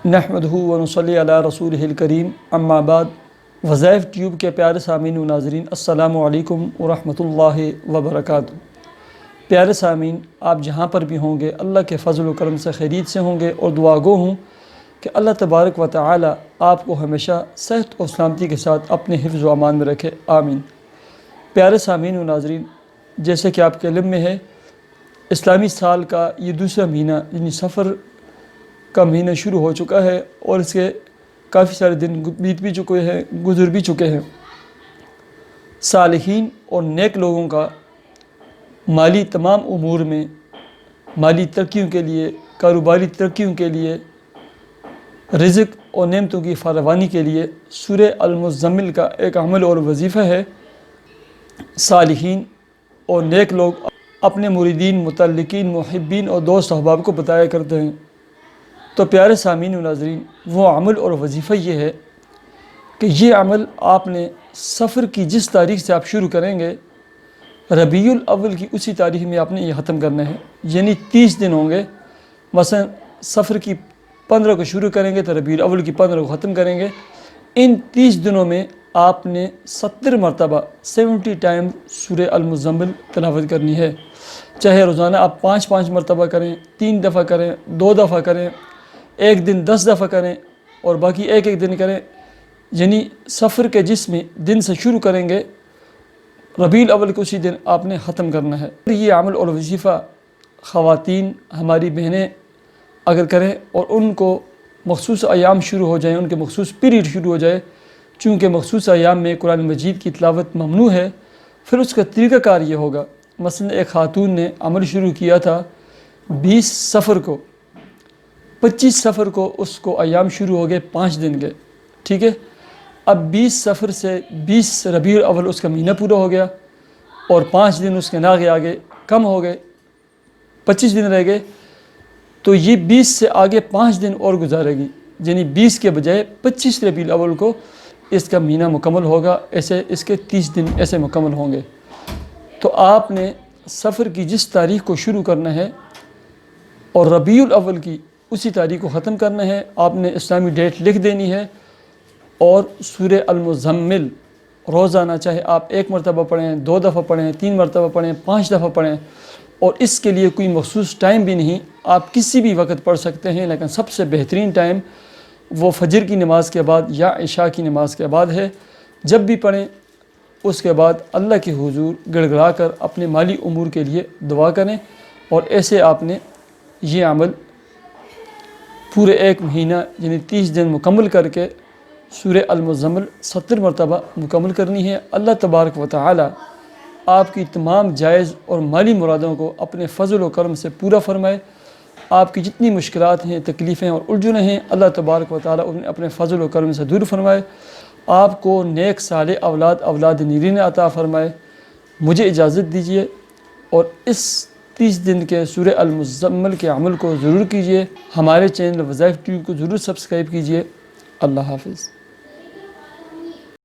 نحمدہ و نصلی علی رسولہ الکریم اما بعد۔ وظائف ٹیوب کے پیارے سامعین و ناظرین، السلام علیکم ورحمۃ اللہ وبرکاتہ۔ پیارے سامعین، آپ جہاں پر بھی ہوں گے اللہ کے فضل و کرم سے خیریت سے ہوں گے، اور دعا گو ہوں کہ اللہ تبارک و تعالی آپ کو ہمیشہ صحت و سلامتی کے ساتھ اپنے حفظ و امان میں رکھے، آمین۔ پیارے سامعین و ناظرین، جیسے کہ آپ کے علم میں ہے، اسلامی سال کا یہ دوسرا مہینہ یعنی سفر کا مہینہ شروع ہو چکا ہے، اور اس کے کافی سارے دن بیت بھی چکے ہیں، گزر بھی چکے ہیں۔ صالحین اور نیک لوگوں کا مالی تمام امور میں، مالی ترقیوں کے لیے، کاروباری ترقیوں کے لیے، رزق اور نعمتوں کی فراوانی کے لیے سورہ المزمل کا ایک عمل اور وظیفہ ہے۔ صالحین اور نیک لوگ اپنے مریدین، متعلقین، محبین اور دوست احباب کو بتایا کرتے ہیں۔ تو پیارے سامعین و ناظرین، وہ عمل اور وظیفہ یہ ہے کہ یہ عمل آپ نے سفر کی جس تاریخ سے آپ شروع کریں گے، ربیع الاول کی اسی تاریخ میں آپ نے یہ ختم کرنا ہے، یعنی 30 دن ہوں گے۔ مثلا سفر کی 15 کو شروع کریں گے تو ربیع الاول کی 15 کو ختم کریں گے۔ ان 30 دنوں میں آپ نے 70 مرتبہ 70 ٹائم سورہ المزمل تلاوت کرنی ہے، چاہے روزانہ آپ 5 مرتبہ کریں، 3 دفعہ کریں، 2 دفعہ کریں، ایک دن 10 دفعہ کریں، اور باقی ایک دن کریں، یعنی سفر کے جس میں دن سے شروع کریں گے ربیع الاول کو اسی دن آپ نے ختم کرنا ہے۔ یہ عمل اور وظیفہ خواتین، ہماری بہنیں اگر کریں اور ان کو مخصوص ایام شروع ہو جائیں، ان کے مخصوص پیریڈ شروع ہو جائے، چونکہ مخصوص ایام میں قرآن مجید کی تلاوت ممنوع ہے، پھر اس کا طریقہ کار یہ ہوگا۔ مثلا ایک خاتون نے عمل شروع کیا تھا 20 صفر کو، 25 صفر کو اس کو ایام شروع ہو گئے 5 دن کے، ٹھیک ہے۔ اب 20 صفر سے 20 ربیع الاول اس کا مہینہ پورا ہو گیا، اور 5 دن اس کے آگے کم ہو گئے، 25 دن رہ گئے، تو یہ 20 سے آگے 5 دن اور گزارے گی، یعنی 20 کے بجائے 25 ربیع الاول کو اس کا مہینہ مکمل ہوگا، ایسے اس کے 30 دن ایسے مکمل ہوں گے۔ تو آپ نے سفر کی جس تاریخ کو شروع کرنا ہے اور ربیع الاول کی اسی تاریخ کو ختم کرنا ہے، آپ نے اسلامی ڈیٹ لکھ دینی ہے، اور سورہ المزمل روزانہ چاہے آپ 1 مرتبہ پڑھیں، 2 دفعہ پڑھیں، 3 مرتبہ پڑھیں، 5 دفعہ پڑھیں، اور اس کے لیے کوئی مخصوص ٹائم بھی نہیں، آپ کسی بھی وقت پڑھ سکتے ہیں، لیکن سب سے بہترین ٹائم وہ فجر کی نماز کے بعد یا عشاء کی نماز کے بعد ہے۔ جب بھی پڑھیں اس کے بعد اللہ کے حضور گڑ گڑا کر اپنے مالی امور کے لیے دعا کریں، اور ایسے آپ نے یہ عمل پورے ایک مہینہ یعنی 30 دن مکمل کر کے سورہ المزمل 70 مرتبہ مکمل کرنی ہے۔ اللہ تبارک و تعالی آپ کی تمام جائز اور مالی مرادوں کو اپنے فضل و کرم سے پورا فرمائے۔ آپ کی جتنی مشکلات ہیں، تکلیفیں اور الجھنیں ہیں، اللہ تبارک و تعالی انہیں اپنے فضل و کرم سے دور فرمائے۔ آپ کو نیک صالح اولاد نیرین عطا فرمائے۔ مجھے اجازت دیجیے، اور اس 30 دن کے سورہ المزمل کے عمل کو ضرور کیجیے۔ ہمارے چینل وظائف ٹیوب کو ضرور سبسکرائب کیجیے۔ اللہ حافظ۔